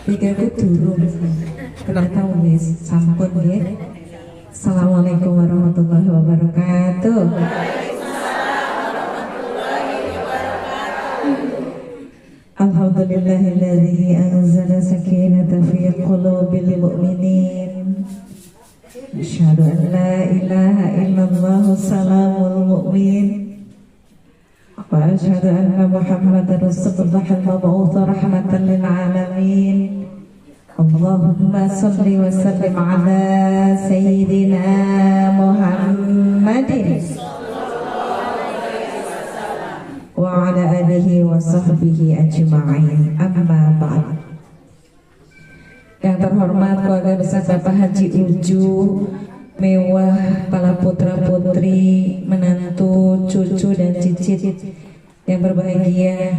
Pikirku durung. Ternyata wis sampun ya. Assalamualaikum warahmatullahi wabarakatuh. Alhamdulillahilladzi anzala sakinata fi qulubil mu'minin. Asyhadu an la ilaha illallah salamul mu'min. Wa asyhadu anna Muhammadar Rasulullah al-mab'uts rahmatan lil alamin. Allahumma salli wa sallim ala sayyidina Muhammadin wa ala alihi wa sahbihi ajma'in. Amma ba'd. Yang terhormat keluarga besar Bapak Haji Uju, mewah para putra putri, menantu, cucu dan cicit yang berbahagia,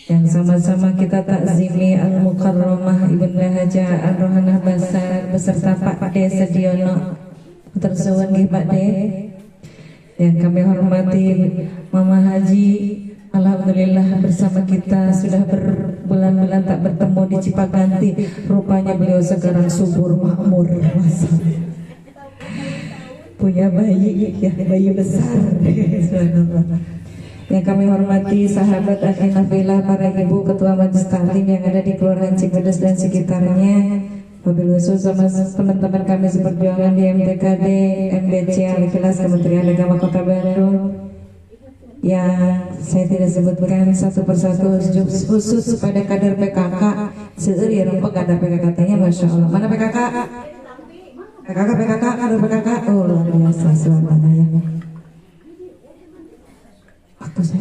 yang sama-sama kita takzimi Al-Mukarramah Ibunda Haja Ar-Rohanah Basar beserta Pak D Sediono. Tersuwun nggih Pak D. Yang kami hormati Mama Haji, alhamdulillah bersama kita sudah berbulan-bulan tak bertemu di Cipaganti. Rupanya beliau sekarang subur makmur, punya bayi, ya bayi besar. Yang kami hormati sahabat Akhina Villa, para ibu ketua majelis taklim yang ada di Kelurahan Cipedes dan sekitarnya, wabil khusus sama teman-teman kami seperjuangan di MTKD, MDC, Al-Ikhlas, Kementerian Agama Kota Bandung, yang saya tidak sebutkan satu persatu, khusus pada kader PKK. Seueur ya rumpah kader PKK nya, masya Allah. Mana PKK? PKK, kader PKK. Oh luar biasa suasananya. Waktu saya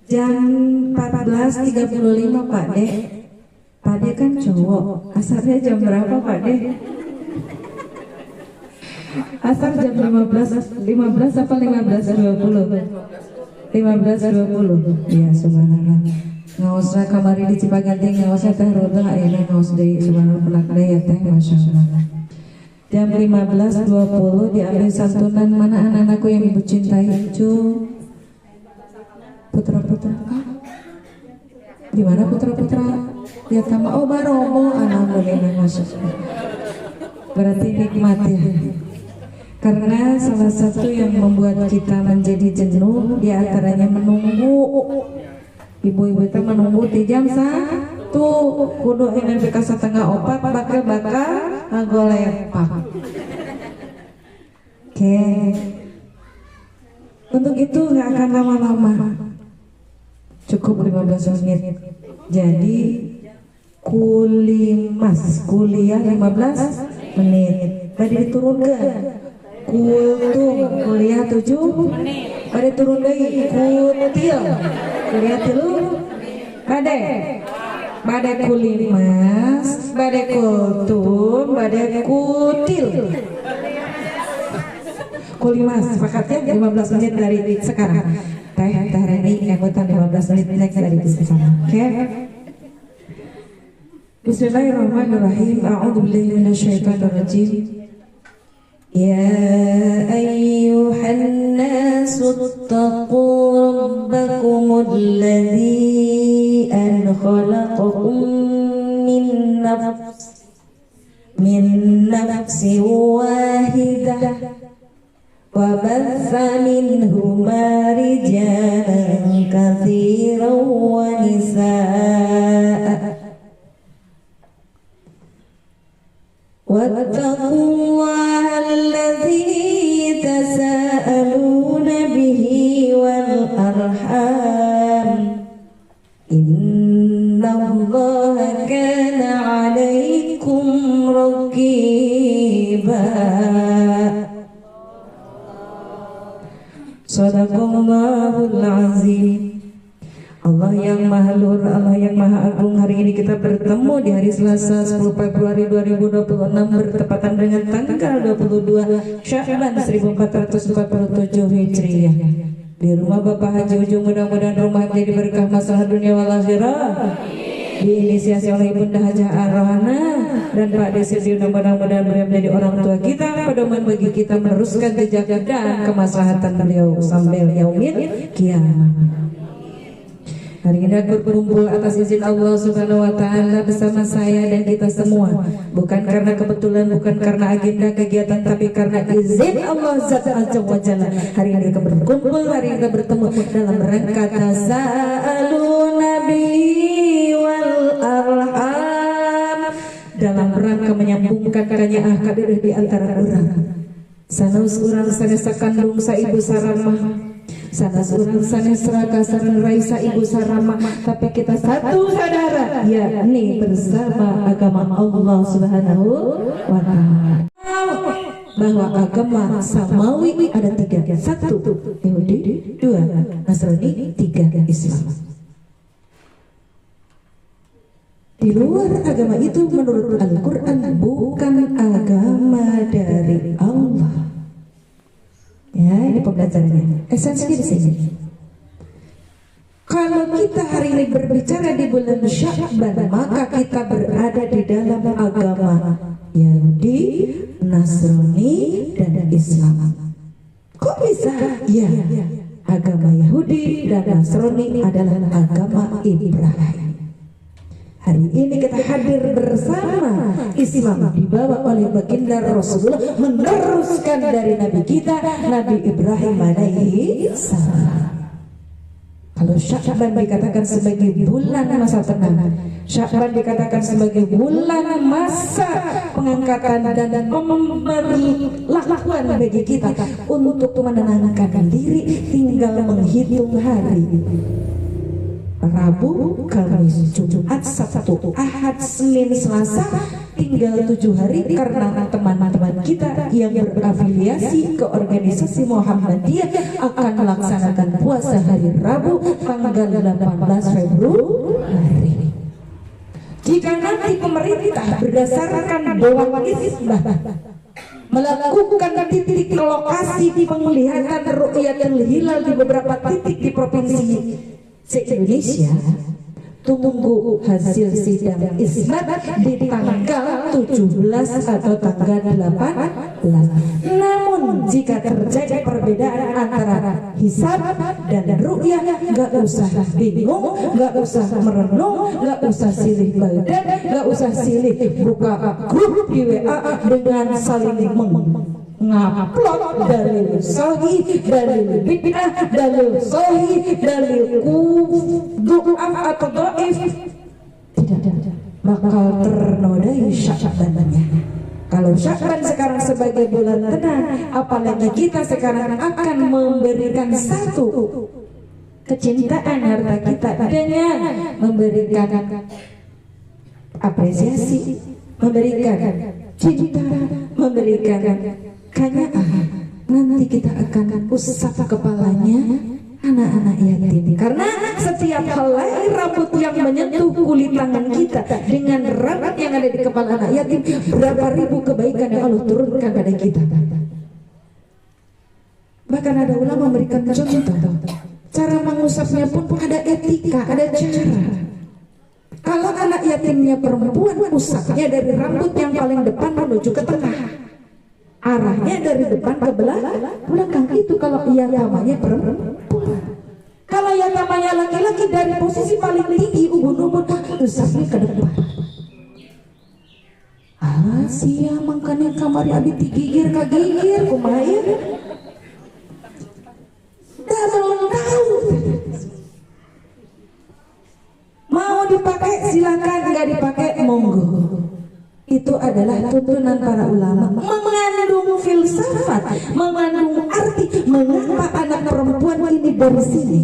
jam 14.35 Pak D. Pak D kan cowok, asarnya jam berapa Pak D? Asar jam 15 apa 15.20? 15.20. Iya subhanallah. Ngaosna kamari di Cipaganti, ngaosna teh roda ayeuna ngaos deui subhanallah pelak deui teh masyaallah. Jam 15.20 diambil santunan. Mana anak-anakku yang ibu cintai? Putra-putra. Di mana putra-putra? Ya sama oh baromo, alhamdulillah masyaallah. Berarti nikmat ya. Karena salah satu yang membuat kita menjadi jenuh di antaranya menunggu. Ibu-ibu itu menunggu di jam 1 kudu ini bekas 3:30 bakal ngagolepak. Oke. Untuk itu nggak akan lama-lama. Cukup 15 menit. Jadi kuliah 15 menit. Tadi diturunkan. Kultum kuliah 7 menit. Tadi turun deui kutil. Kuliah 3 Bade kulimas, bade kultum, bade kutil. Kulimas, sepakatnya 15 menit dari sekarang. Teh Reni ikutan 15 menit next dari sana. Oke. Bismillahirrahmanirrahim. A'udzubillahi minasyaitonir rajim. Ya ayyuhan nasu ittaqu rabbakumul ladzi khalaqakum min nafsin wahidah wa batha minhuma rijalan katsiran wa nisaa wattaqullaha alladzi tasaaluna bihi wal arham innallaha kana 'alaikum raqiba. Shadaqallahul azim. Allah yang maha luhur, Allah yang maha agung. Hari ini kita bertemu di hari Selasa 10 Februari 2026 bertepatan dengan tanggal 22 Sya'ban 1447 Hijriah. Di rumah Bapak Haji Ujung, mudah-mudahan rumah menjadi berkah masalah dunia wal akhirah. diinisiasi oleh Bunda Hajah Ar-Rohana dan Pak Desi. Mudah-mudahan beliau menjadi orang tua kita, pedoman bagi kita meneruskan jejak dan kemaslahatan beliau sambil yaumil kiamat. Hari ini aku berkumpul atas izin Allah Subhanahu wa Ta'ala bersama saya dan kita semua, bukan karena kebetulan, bukan karena agenda kegiatan, tapi karena izin Allah Zat Azza wa Jalla. Hari ini kita berkumpul, hari ini kita bertemu dalam rangka tasa'alun nabi wal arham, dalam rangka menyambungkan kanya kadir di antara orang. Sanes urang sanes sakandung sa ibu saramah, sanes urang sanes raka sareng raisa ibu saramah, tapi kita satu saudara, yakni bersama agama Allah Subhanahu wa Ta'ala. Bahwa agama samawi ada tiga: satu Yahudi, dua Nasrani, tiga Islam. Di luar agama itu menurut Al-Quran bukan agama dari Allah. Ya, ini pembelajarannya. Esensinya di sini. Kalau kita hari ini berbicara di bulan Sya'ban, maka kita berada di dalam agama Yahudi, Nasrani, dan Islam. Kok bisa? Ya, agama Yahudi dan Nasrani adalah agama Ibrahim. Hari ini kita hadir bersama Islam dibawa oleh baginda Rasulullah, meneruskan dari Nabi kita Nabi Ibrahim alaihi salam. Kalau Sya'ban dikatakan sebagai bulan masa tenang, Sya'ban dikatakan sebagai bulan masa pengangkatan dan pemberlakuan bagi kita untuk menenangkan diri, tinggal menghitung hari. Rabu, Kamis, Jumat, Sabtu, Ahad, Senin, Selasa, tinggal 7 hari karena teman-teman kita yang berafiliasi ke organisasi Muhammadiyah akan melaksanakan puasa hari Rabu tanggal 18 Februari. Jika nanti pemerintah berdasarkan Dewan Isbah melakukan titik lokasi penglihatan ru'yatul hilal di beberapa titik di provinsi se-Indonesia, tunggu hasil sidang isbat di tanggal 17 atau tanggal 18. Namun jika terjadi perbedaan antara hisab dan ru'yah, gak usah bingung, gak usah merenung, gak usah silih badan, gak usah silih buka grup di WA dengan saling ngupload dalil sahih, dalil bid'ah, dalil sahih, dalil du'af atau dhaif. Tidak, bakal ternodai Sya'bannya. Kalau Sya'ban sekarang sebagai bulan tenang, apalagi kita sekarang akan memberikan satu kecintaan harta kita dengan memberikan apresiasi, memberikan cinta, memberikan kanyaan. Nanti kita akan usap kepalanya anak-anak yatim, karena setiap helai rambut yang menyentuh kulit tangan kita dengan rambut yang ada di kepala anak yatim, berapa ribu kebaikan yang Allah turunkan pada kita. Bahkan ada ulama memberikan contoh, cara mengusapnya pun ada etika, ada cara. Kalau anak yatimnya perempuan, usapnya dari rambut yang paling depan menuju ke tengah, arahnya dari depan ke belakang. Itu kalau yatamanya perempuan. Kalau yatamanya laki-laki, dari posisi paling tinggi ubun-ubun, usapnya ke depan. Sia mangkanya kamar abi digigir kagigir kumaya. Dah belum tahu. Mau dipakai silakan, nggak dipakai monggo. Itu adalah tuntunan para ulama, mengandung filsafat, mengandung arti mengapa anak perempuan ini dari sini,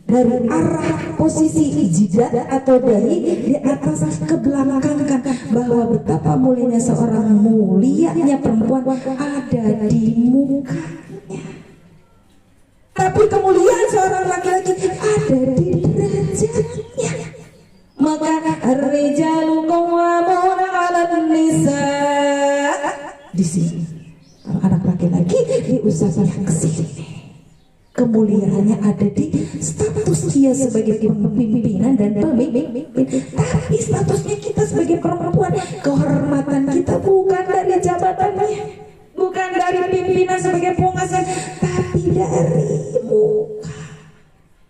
dari arah posisi jidat atau dari di atas ke belakang, bahwa betapa mulianya seorang, mulianya perempuan ada di mukanya, tapi kemuliaan seorang laki-laki ada di derajatnya. Maka ar-rijalu qawwamuna 'alan nisa. Di sini kalau anak laki-laki diusapnya ke sini, kemuliaannya ada di status dia sebagai pimpinan dan pemimpin, tapi statusnya kita sebagai perempuan, kehormatan kita bukan dari jabatannya, bukan dari pimpinan sebagai penguasa, tapi dari muka.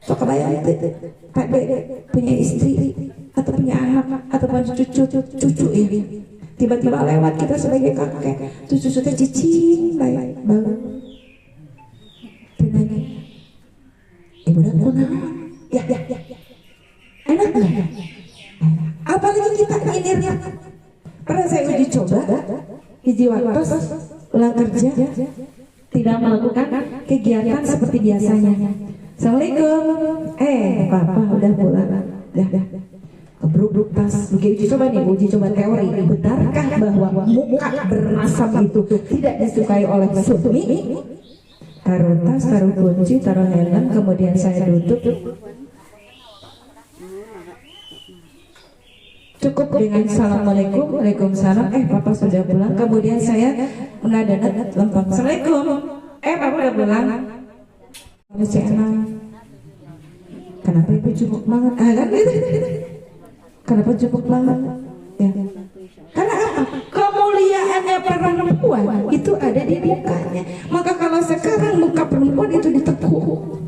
So kebayang itu, Pak Dek punya istri atau punya anak ataupun cucu ini, tiba-tiba lewat kita sebagai kakek, cucu-cucunya cicing baik banget. Pinanya, ibu dan kunaon, ya, enak nggak? Apalagi kita nyinirnya. Pernah saya uji coba, hiji waktu pulang kerja, tidak melakukan kegiatan seperti biasanya. Assalamualaikum, papa udah pulang, dah. Kebruk tas, uji coba nih, uji coba teori. Benarkah bahwa muka berasam itu tidak disukai oleh suami? Taruh tas, taruh kunci, taruh helm, kemudian saya tutup. Cukup dengan assalamualaikum, waalaikumsalam. Papa sudah pulang. Kemudian saya mendadak lempar. Assalamualaikum. Papa udah pulang. Si enak. Kenapa ibu cukup banget? Kan gitu. Kenapa cukup banget? Ya. Karena apa? Kemuliaannya perempuan itu ada di mukanya. Maka kalau sekarang muka perempuan itu ditekuk,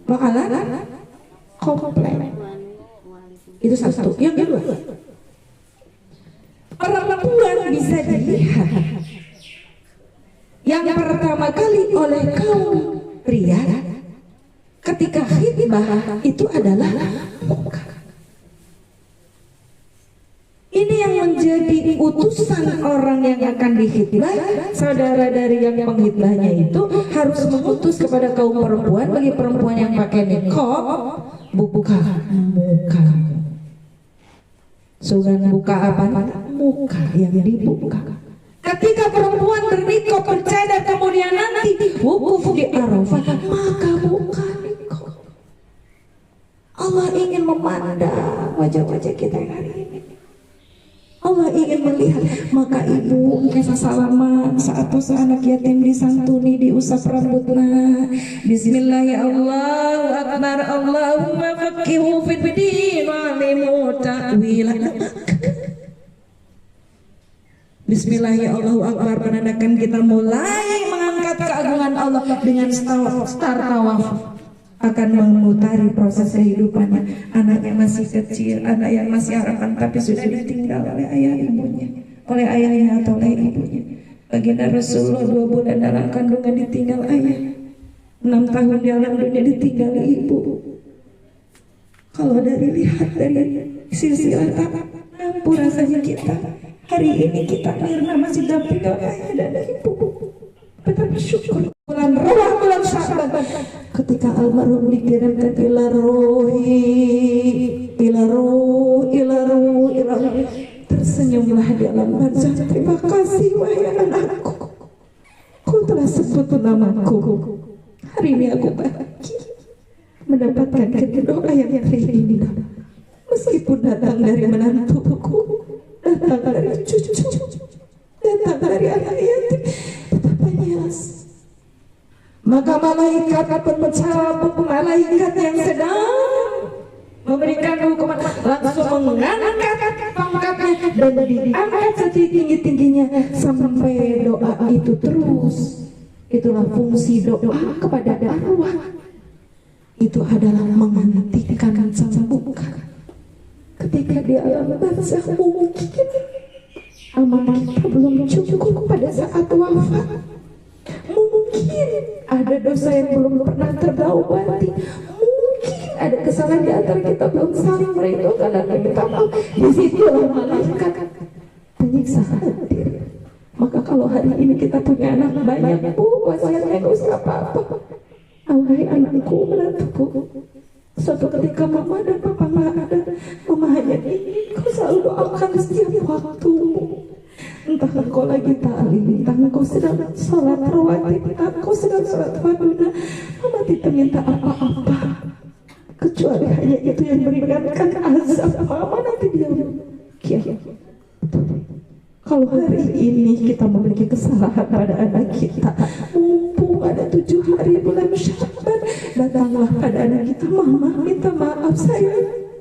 bakalan komplain. Itu satu. Yang kedua, perempuan bisa dilihat yang pertama kali oleh kaum pria ketika khitbah itu adalah muka. Ini yang menjadi utusan orang yang akan dihitbah. Saudara dari yang penghitbahnya itu harus mengutus kepada kaum perempuan, bagi perempuan yang pakai niqab, buka muka. Sugan buka apa? Muka yang dibuka. Ketika perempuan berniqab bercadar kemudian nanti wukuf di Arafah, maka buka niqab. Allah ingin memandang wajah-wajah kita hari ini. Allah ingin melihat, maka ibu kisah salaman saat anak yatim disantuni, diusap rambutnya. Bismillah ya Allahu akbar, Allahumma faqihu fid din wa alimu ta'wila. Bismillah ya Allahu akbar, menandakan kita mulai mengangkat keagungan Allah dengan star tawaf. Akan memutari proses kehidupannya. Anak yang masih kecil, anak yang masih harapan, tapi sudah ditinggal oleh ayah ibunya, oleh ayahnya atau oleh ibunya. Baginda Rasulullah 2 bulan dalam kandungan ditinggal ayah, 6 tahun di alam dunia ditinggal ibu. Kalau lihat dari sisi apa, mampu rasanya kita hari ini kita Mirna masih damping oleh ayah dan ibu. Betapa syukur. Bulan Rawah, bulan Sya'ban, ketika almarhum dikirimkan ila ruh, tersenyumlah di alam barzah. Terima kasih wahai anakku, kau telah sebut namaku. Hari ini aku bahagia mendapatkan doa yang terindah, meskipun datang dari menantuku, datang dari cucu, datang dari anak yatim, betapa nyas. Maka malaikat pencabut, malaikat yang sedang memberikan hukuman langsung mengangkat pangkatnya dan diangkat setinggi-tingginya sampai doa itu terus. Itulah fungsi doa kepada arwah. Itu adalah menghentikan cambukan. Ketika di alam barzah mungkin amal kita belum cukup pada saat wafat. Mungkin ada dosa yang belum pernah tertaubati. Mungkin ada kesalahan di antara kita belum saling merindukan dan meminta maaf. Di situlah malaikat penyiksa hadir. Maka kalau hari ini kita punya anak banyak, wasiatnya gak usah apa-apa. Wahai anakku, menantuku, suatu ketika mama dan papa nggak ada, mama hanya ingin kau selalu doakan setiap waktumu. Entah engkau lagi ta'lim, entah engkau sedang sholat rawatib, entah engkau sedang sholat farduna, mama tidak minta apa-apa kecuali hanya itu yang meringankan azab mama nanti dia kiamat. Kalau hari ini kita memiliki kesalahan pada anak kita, mumpung mumpung ada 7 hari bulan Syaban, datanglah pada anak kita. Mama minta maaf sayang,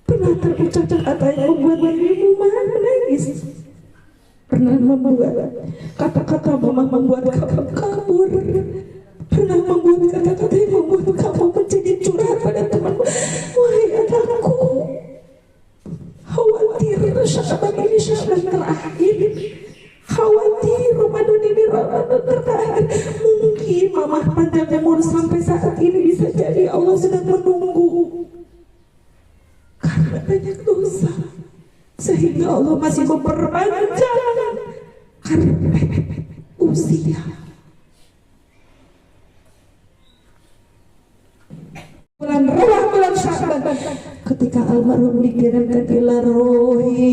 pernah terucap kata yang membuat dirimu menangis, pernah membuat kata-kata mama membuat kamu kabur, pernah membuat kata-kata yang membuat kamu menjadi curhat pada temanmu. Wahai anakku, khawatir Syaban ini Syaban terakhir, khawatir Ramadan ini Ramadan terakhir. Mungkin mama panjang umur sampai saat ini, bisa jadi Allah sedang menunggu karena banyak dosa, sehingga Allah masih memperpanjang karena usia. Bulan Rawah, bulan Syaban, ketika almarhum dikirimkan ila ruhi,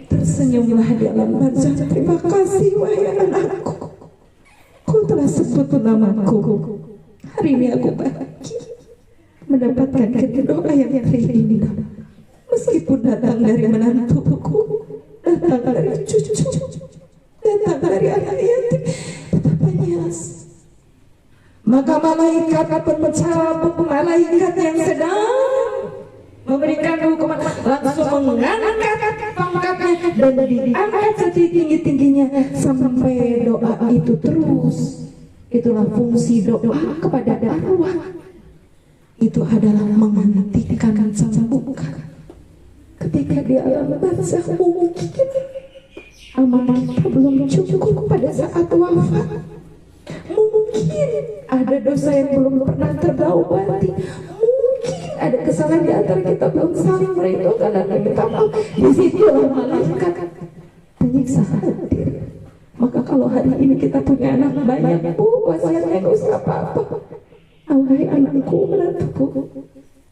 tersenyumlah di alam barzah. Terima kasih wahai anakku, kau telah sebut namaku. Hari ini aku bahagia mendapatkan doa yang terindah, meskipun datang dari menantuku, datang dari cucu, datang dari anak yatim, tetap nyas. Maka malaikat pencabut, malaikat yang sedang memberikan hukuman langsung mengangkat pangkatnya dan diangkat setinggi-tingginya sampai doa itu terus. Itulah fungsi doa kepada arwah, itu adalah menghentikan sambukan. Ketika di alam barzah mungkin amal kita belum cukup pada saat wafat, mungkin ada dosa yang belum pernah terobati, mungkin ada kesalahan di antara kita belum saling merindukan dan minta maaf. Di situlah malaikat penyiksa hadir. Maka kalau hari ini kita punya anak banyak, Bu, wasiatnya gak usah apa-apa. Wahai anakku, menantuku,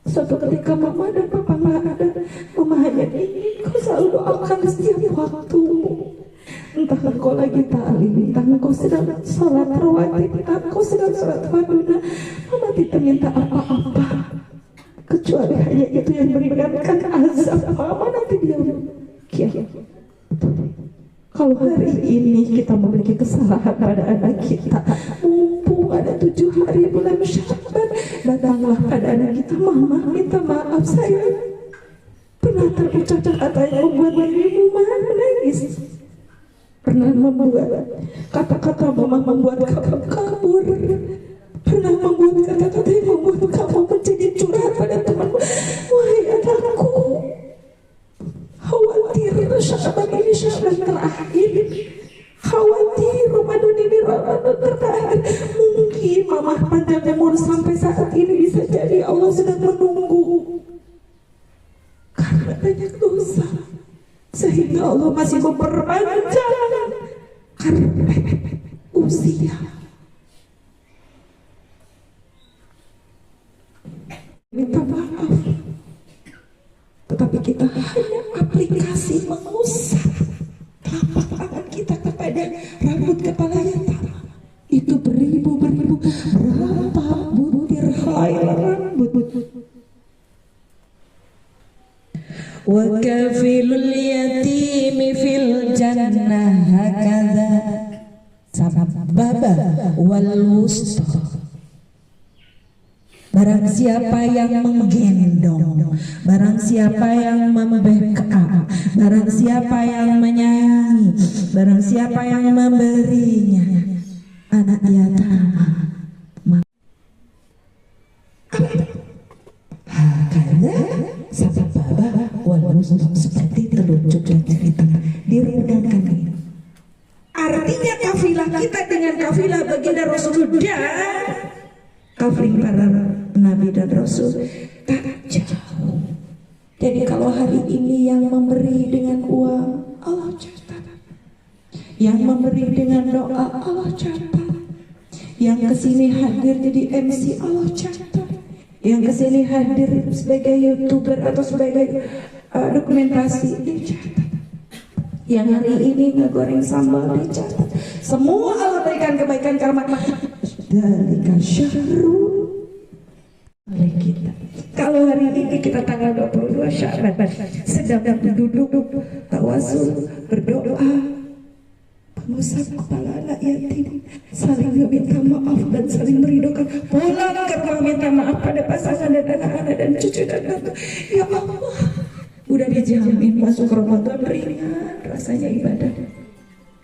suatu ketika mama dan papa nggak ada, mama hanya ingin kau selalu doakan setiap waktumu. Entah engkau lagi ta'lim, entah engkau sedang sholat rawatib, entah engkau sedang sholat farduna, mama tidak minta apa-apa kecuali hanya itu yang meringankan azab mama nanti dia kiamat. Kalau hari ini kita memiliki kesalahan pada anak kita, mumpung ada 7 hari bulan Syaban, datanglah pada anak kita. Mama minta maaf sayang, pernah terucap kata yang membuat dirimu menangis, pernah membuat kata-kata mama membuat kamu kabur, pernah membuat kata-kata yang membuat kamu menjadi curhat pada temanmu. Wahai anakku, khawatir Syaban ini Syaban terakhir, khawatir Ramadan ini Ramadan terakhir. Mungkin mama panjang umur sampai saat ini, bisa jadi Allah sedang menunggu karena banyak dosa, sehingga Allah masih memperpanjang karena usia. Minta maaf, tetapi kita hanya aplikasi mengusap telapak tangan kita kepada rambut kepala yang tanah. Itu beribu berapa butir helai rambut. Wa kafilul yatimi fil jannah hakadha sababa wal wusta. Barang siapa yang menggendong, barang siapa yang membekap, barang siapa yang menyayangi, barang siapa yang memberinya anak yatim, hakana sababa wal wusta, seperti telunjuk dan jari tengah direndahkan ini. Artinya kafilah kita dengan kafilah baginda Rasulullah, kafilah para Nabi dan Rasul tak jauh. Jadi kalau hari ini yang memberi dengan uang, Allah catat. Yang memberi dengan doa, Allah catat. Yang kesini hadir jadi MC, Allah catat. Yang kesini hadir sebagai YouTuber atau sebagai dokumentasi, dicatat. Yang hari ini ngegoreng sambal, dicatat. Semua Allah berikan kebaikan karma dari syahrul oleh kita. Kalau hari ini kita tanggal 22 Syaban sedang duduk tawasul berdoa, mengusap kepala anak yatim, saling meminta maaf dan saling merindukan, pulang ke rumah minta maaf pada pasangan dan anak-anak dan cucu dan menantu. Ya Allah, udah dijamin masuk Ramadan ringan rasanya ibadah.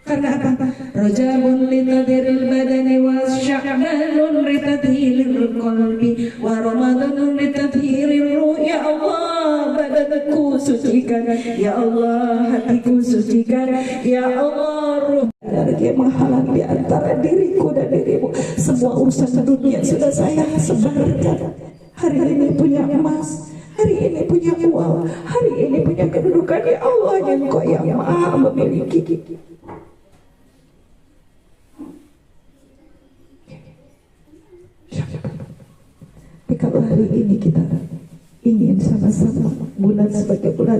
Karena apa? Rajabun litadiril badani wa sya'banun litadiril qalbi wa ramadanun litadiril ruh. Ya Allah, badanku sucikan, ya Allah hatiku sucikan, ya Allah ruh. Ada lagi yang menghalang di antara diriku dan dirimu. Semua urusan dunia sudah saya sebarkan. Hari ini punya emas, hari ini punya uang, hari ini punya kedudukan. Ya Allah, Engkau yang maha memiliki. Tapi kalau hari ini kita ingin sama-sama bulan sebagai bulan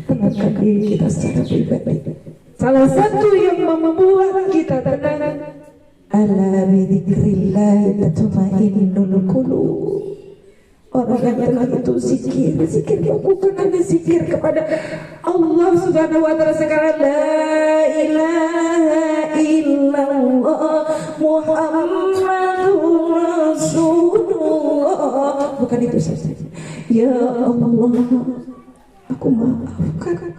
tenangkan diri kita secara pribadi. Salah satu yang membuat kita tenang, ala bidzikrillah tatma'innul qulub. Orang yang telah itu zikir bukan hanya zikir kepada Allah Subhanahu wa taala sekarang, la ilaha illallah Muhammadur Rasulullah. Bukan itu saja. Ya Allah, aku maafkan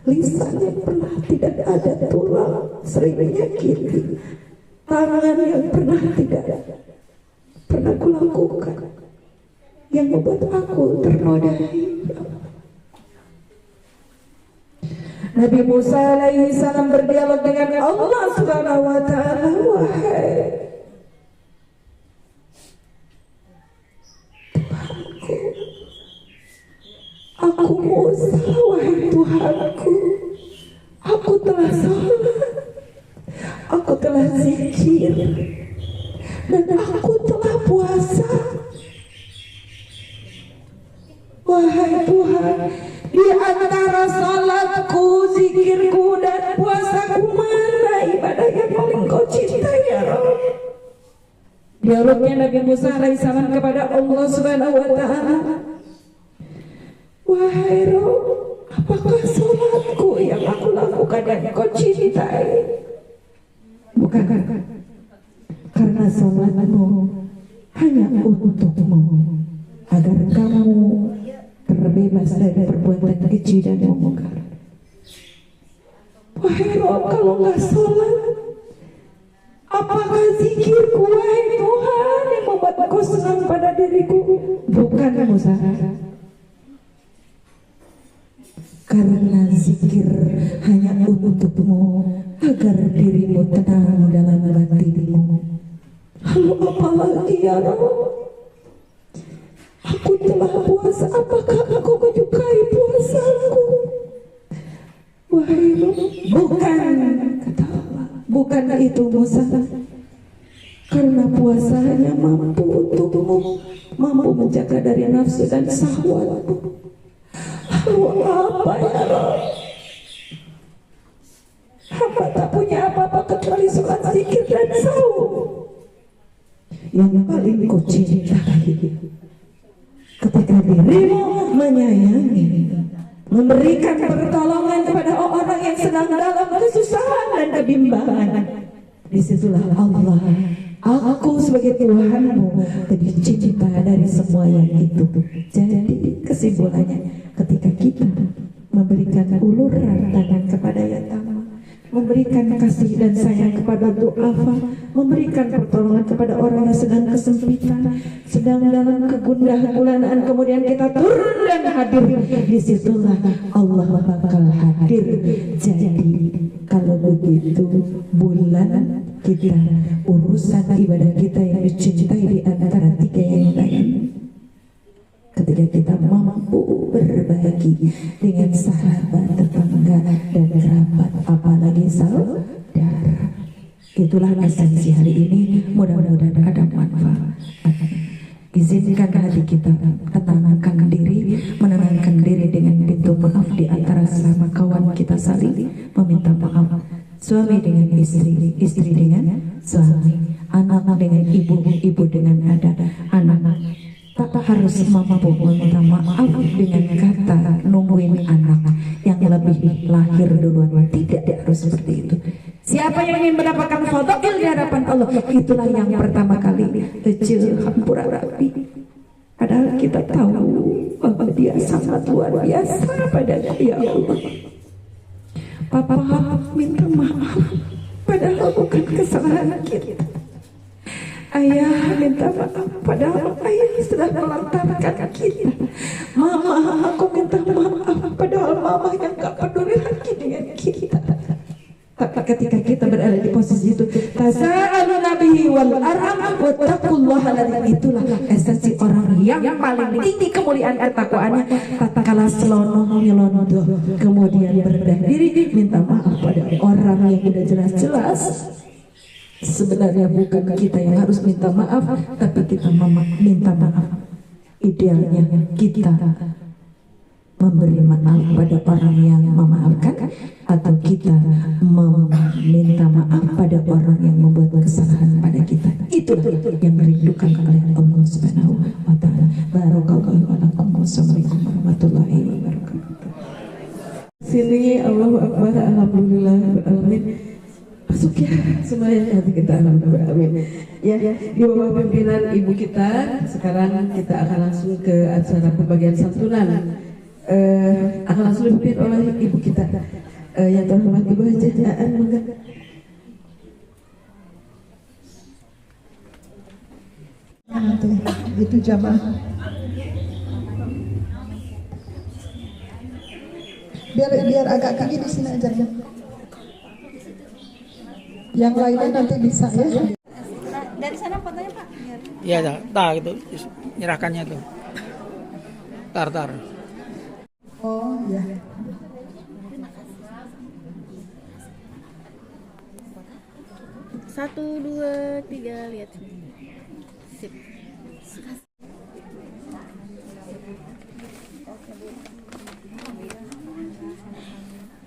lisan yang pernah tidak ada tulang sering menyakiti, tangan yang pernah tidak pernah kulakukan yang membuat aku ternodai. Nabi Musa alaihi salam berdialog dengan Allah Subhanahu wa taala, wahai Tuhanku, aku Musa, wahai Tuhanku, aku telah salat, aku telah zikir, dan aku telah puasa. Wahai Tuhan, di antara salatku, zikirku, dan puasaku, mana ibadah yang paling kau cintai ya Rabb? Dialognya Nabi Musa alaihissalam kepada Allah Subhanahu wa taala, wahai Rabb, apakah salatku yang aku lakukan yang kau cintai? Bukan, karena salatmu hanya untukmu, agar kamu terbebas dari perbuatan keji dan mungkar. Wahai Rabb, kalau nggak sholat, apakah zikirku, wahai Tuhan, yang membuat kau senang pada diriku? Bukan, Musa. Karena zikir hanya untukmu, agar dirimu tenang dalam batinmu. Lalu apa lagi ya Rabb? Aku telah puasa, apakah aku menyukai puasaku? Wahai Rabb, bukan, kata Allah, bukan itu Musa. Karena puasa hanya mampu untukmu, mampu menjaga dari nafsu dan syahwatmu. Lalu apa ya Rabb? Hamba tak punya apa-apa kecuali sholat, zikir dan saum. Yang paling ku cintai ketika dirimu menyayangi, memberikan pertolongan kepada orang yang sedang dalam kesusahan dan kebimbangan. Disitulah Allah, aku sebagai Tuhanmu lebih cinta dari semua yang itu. Jadi kesimpulannya, ketika kita memberikan uluran tangan kepada yatama, memberikan kasih dan sayang kepada du'afa, memberikan pertolongan kepada orang yang sedang kesempitan, sedang dalam kegundahan bulanaan, kemudian kita turun dan hadir, disitulah Allah bakal hadir. Jadi kalau begitu, bulan kita, urusan ibadah kita yang dicintai di antara tiga yang lain, ketika kita mampu berbagi dengan sahabat, tetangga, dan kerabat, apalagi saudara. Itulah esensi hari ini, mudah-mudahan ada manfaat. Izinkan hati kita tenangkan diri, menenangkan diri dengan pintu maaf di antara sesama kawan kita, saling meminta maaf. Suami dengan istri, istri dengan suami, anak dengan ibu, ibu dengan anak. Tak harus mampu meminta maaf dengan kata nungguin anak yang lebih lahir duluan. Tidak harus seperti itu. Siapa yang ingin mendapatkan fadhil di hadapan Allah, itulah yang pertama kali kecil hampura rapi. Padahal kita tahu bahwa dia sangat luar biasa padanya, ya Allah. Papa minta maaf, padahal bukan kesalahan kita. Ayah minta maaf, padahal ayah sudah melantarkan kita. Mama, aku minta maaf, padahal mama yang gak peduli lagi dengan kita. Tapi ketika kita berada di posisi itu, tasa'aluna bihi wal arham wattaqullaha, itulah esensi orang yang paling tinggi kemuliaan ketakwaannya. Tatkala selonoh nyelonoh, kemudian berbenah diri minta maaf pada orang yang sudah jelas-jelas sebenarnya bukan kita yang harus minta maaf, tapi kita minta maaf. Idealnya kita memberi maaf pada orang yang memaafkan, atau kita meminta maaf pada orang yang membuat kesalahan pada kita. Itulah yang dirindukan oleh Allah Subhanahu wa taala. Barakallahu lakum. Wassalamualaikum warahmatullahi wabarakatuh. Sini Allahu Akbar, alhamdulillah alamin. Masuk ya semuanya, hati kita alhamdulillah amin. Ya, di bawah pimpinan ibu kita, sekarang kita akan langsung ke acara pembagian santunan. Akan langsung dipimpin oleh ibu kita yang terhormat Ibu Haji Aan. Itu jamaah. Biar agak tinggi di sini aja ya. Yang lainnya nanti bisa ya. Dari sana fotonya Pak. Iya, gitu, nyerahkannya tuh. Tar. Oh ya. Satu, dua, tiga, lihat. Sip.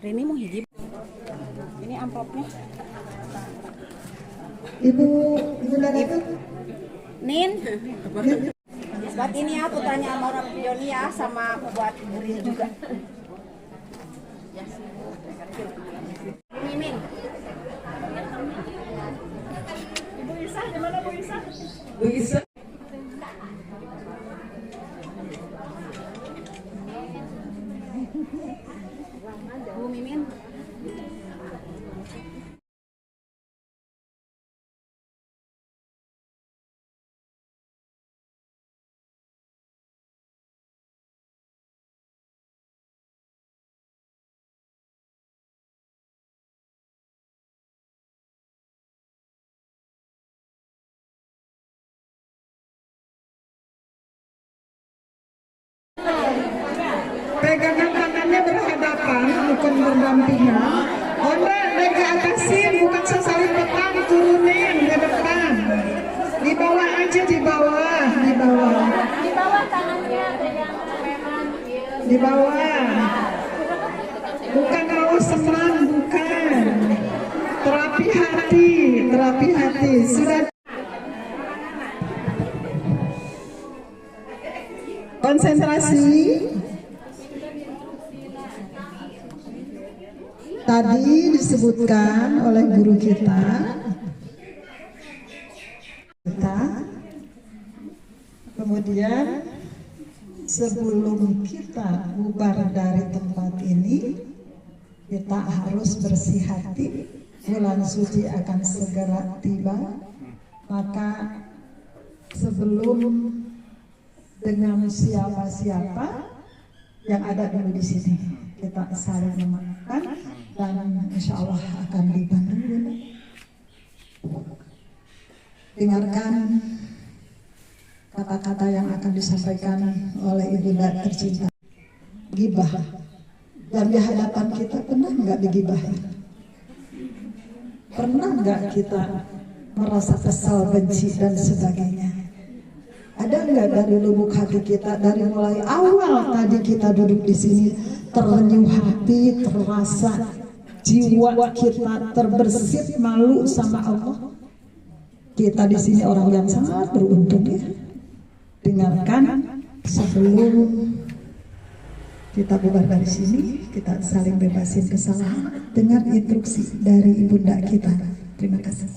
Reni mau hijab. Ini amplopnya. Ibu Nana itu Nin. Buat ini ya, putranya Maura Pioni ya, sama buat Burin juga. Mimin. Ibu Isa, di mana Bu Isa? Bu Isa. Bu Mimin. pegangan tangannya berhadapan, bukan berdampingan. Onda naik ke atasin, bukan sasarin petang, turunin ke depan. Di bawah aja, di bawah. Di bawah tangannya pegang memang. Di bawah. Bukan mau senang, bukan. Terapi hati. Sudah. Konsentrasi. Tadi disebutkan oleh guru kita, kemudian sebelum kita bubar dari tempat ini, kita harus bersih hati. Bulan suci akan segera tiba, maka sebelum dengan siapa-siapa yang ada dulu di sini, kita saling memaafkan dan insya Allah akan dibantu. Dengarkan kata-kata yang akan disampaikan oleh ibunda tercinta. Gibah yang di hadapan kita, pernah nggak digibahin? Pernah nggak kita merasa kesal, benci dan sebagainya? Ada nggak dari lubuk hati kita, dari mulai awal tadi kita duduk di sini, terenyuh hati, terasa jiwa kita terbersit malu sama Allah? Kita di sini orang yang sangat beruntung ya. Dengarkan sebelum Kita bubar dari sini, kita saling bebasin kesalahan dengan instruksi dari ibunda kita. Terima kasih.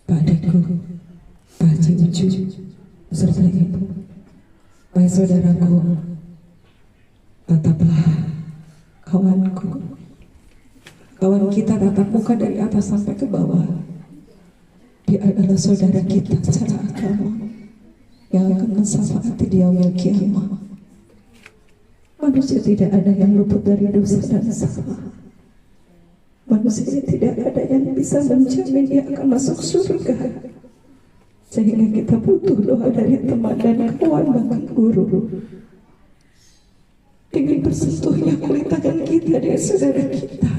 Pak Adekku, Pak Haji Ucu, beserta Ibu, baik saudaraku, tataplah kawanku. Kawan kita tatap muka dari atas sampai ke bawah. Dia adalah saudara kita secara agama yang akan mensafaati di yaumil kiamah. Manusia tidak ada yang luput dari dosa dan salah. Manusia tidak ada yang bisa menjamin dia akan masuk surga. Sehingga kita butuh doa dari teman dan kawan bahkan guru. Dengan bersentuhnya kulit tangan kita dengan saudara kita,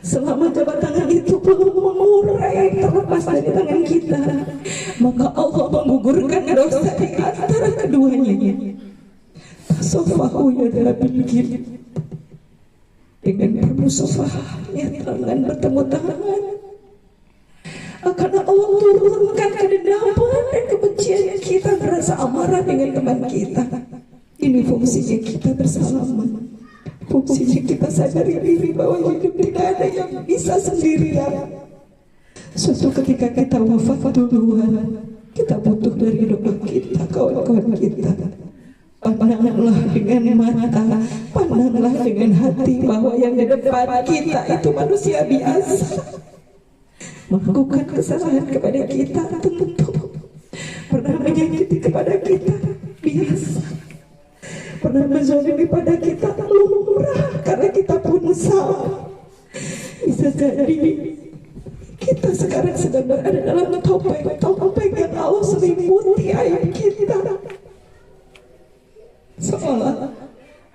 selama jabat tangan itu belum mengurai terlepas dari tangan kita, maka Allah menggugurkan dosa di antara keduanya. Tasofahu yadha bilgib, dengan bermusafahnya tangan bertemu tangan, akan Allah turunkan kedendaman dan kebencian kita, merasa amarah dengan teman kita. Ini fungsinya kita bersalaman. Fungsinya kita sadari diri bahwa hidup tidak ada yang bisa sendirian. Suatu ketika kita wafat duluan, kita butuh dari doa kita, kawan-kawan kita. Pandanglah dengan mata, pandanglah dengan hati bahwa yang di depan kita itu manusia biasa, melakukan kesalahan kepada kita, tentu pernah menyakiti kepada kita, biasa. Pernah menzalimi pada kita, lumrah, karena kita pun salah. Bisa jadi kita sekarang sedang berada dalam topeng yang Allah selimuti aib kita. Seolah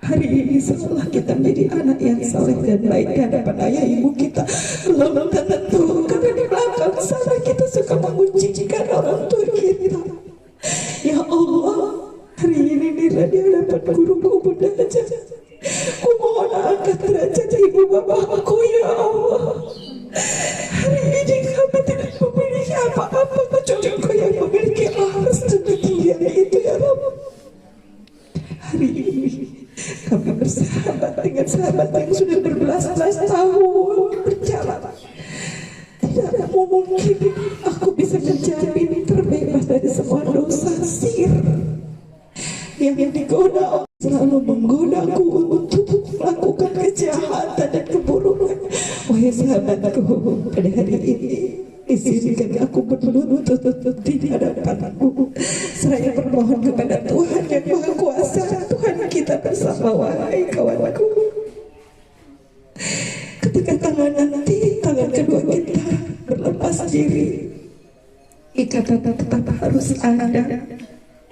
hari ini setelah kita menjadi anak yang saleh dan baik di hadapan ayah ibu kita, belum tentu, karena di belakang sana kita suka menguncikan orang tua kita. Ya Allah, hari ini bila di hadapan guruku Bunda Haja, ku mohon angkat derajat ibu bapakku ya Allah. Hari ini kami tidak memiliki apa-apa kecuali Engkau yang memiliki aras dan ketinggian itu ya Allah. Hari ini kami bersahabat dengan sahabat yang sudah berbelas-belas tahun berjalan. Tidak mungkin aku bisa menjamin terbebas dari semua dosa sir yang digoda, selalu menggodaku untuk melakukan kejahatan dan keburukan. Wahai sahabatku, pada hari ini izinkan aku berlutut di hadapanmu, seraya bermohon kepada Tuhan yang Maha Kuasa, Tuhan kita bersama. Wahai kawanku, ketika tangan kedua kita berlepas diri, ikatan tetap harus ada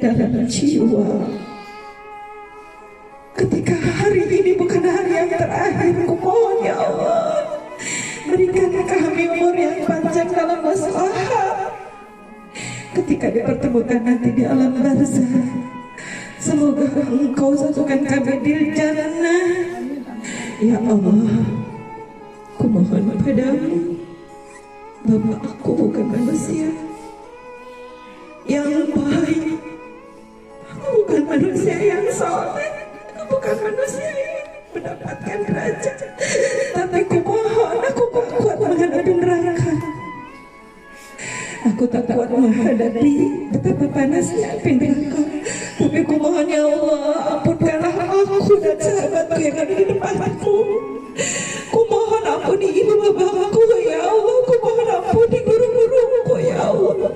dalam jiwa. Ketika hari ini bukan hari yang terakhir, ku mohon ya Allah, berikan kami umur yang panjang dalam maslahat. Ketika dipertemukan nanti di alam barzah, semoga Engkau satukan kami di jannah. Ya Allah, ku mohon padamu, Bapak aku bukan manusia yang baik, aku bukan manusia yang soleh, aku bukan manusia yang mendapatkan derajat, tapi ku mohon, aku tak kuat menghadapi neraka. Aku tak kuat menghadapi betapa panasnya api neraka, tapi ku mohon ya Allah, ampunkanlah aku dan sahabatku yang ada di depanku. Ku mohon ampuni ibu bapakku ya Allah, ku mohon ampuni guru-guruku ya Allah,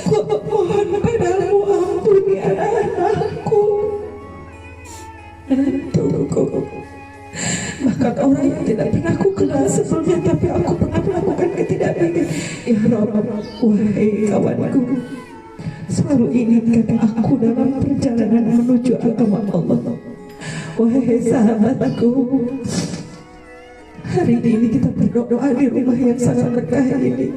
ku mohon padamu ampuni anak-anakku, menantuku, bahkan orang yang tidak pernah aku kenal sebelumnya, tapi aku pernah melakukan ketidakbaikkan. Ya Rabb, wahai kawanku, selalu ingatkan aku dalam perjalanan menuju agama Allah. Wahai sahabatku, hari ini kita berdoa di rumah yang sangat berkah ini.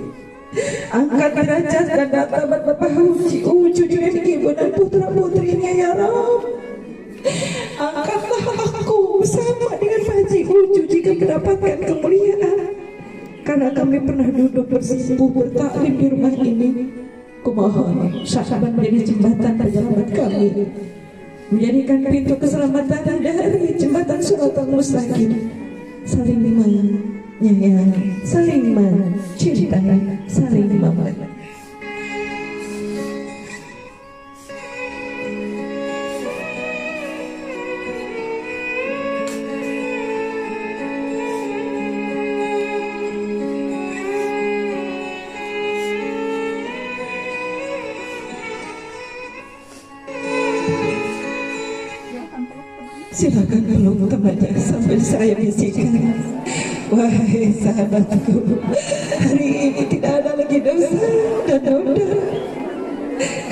Angkat derajat dan martabat Bapak Haji Ucu di ibu dan putra putrinya ya Rabb. Angkatlah aku bersama dengan Haji Ucu jika mendapatkan kemuliaan, karena kami pernah duduk bersimpuh bertaklim di rumah ini. Kumohon sahabat menjadi jembatan penyelamat kami. menjadikan pintu keselamatan dari jembatan Shiratal Mustaqim, saling menyayangi, saling mencintai, saling membantu. Silakan peluk temannya sambil saya bisikan, wahai sahabatku, hari ini tidak ada lagi dosa dan noda.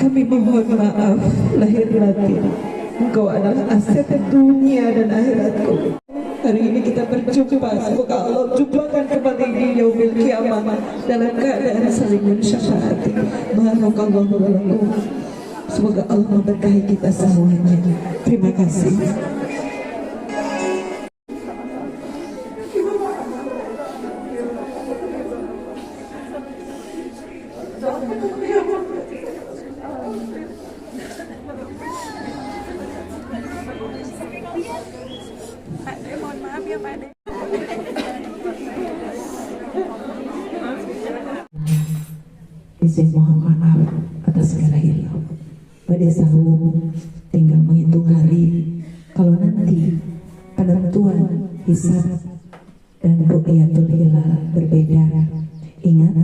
Kami mohon maaf lahir batin. Engkau adalah aset dunia dan akhiratku. Hari ini kita berjumpa, semoga Allah jumpakan kembali di yaumil kiamah dalam keadaan saling mensyafaati. Barakallahu lakum. Semoga Allah memberkahi kita semuanya. Terima kasih. Izin mohon maaf atas segala hilang. Pada sahur tinggal menghitung hari. Kalau nanti penentuan hisab dan ru'yatul hilal berbeda, ingat,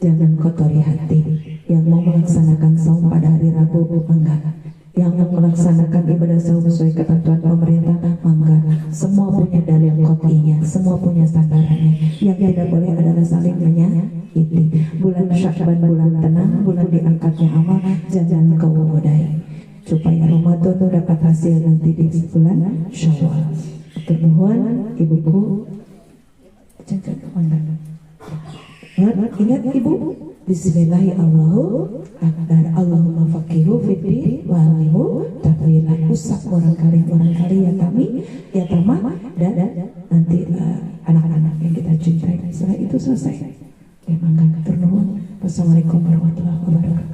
jangan kotori hati. Yang mau melaksanakan saum pada hari Rabu, enggak. Yang mau melaksanakan ibadah saum sesuai ketentuan pemerintah, mangga. Semua punya dalil qat'iynya, semua punya sandarannya. Yang tidak boleh adalah saling menyakiti. Bulan Sya'ban bulan tenang, bulan diangkatnya amal, jangan kau godai. Supaya Ramadan itu dapat hasil nanti di bulan Syawal. Termohon ibuku, jangan mangga. Ingat ibu, Bismillahirrahmanirrahim. Allahumma faqihu fiddin wa alimu tafwilah. Usap barangkali ya kami, ya tamah, dan nanti anak-anak yang kita cintai. Setelah itu selesai. Ya mangga, ternuhun. Wassalamualaikum warahmatullahi wabarakatuh.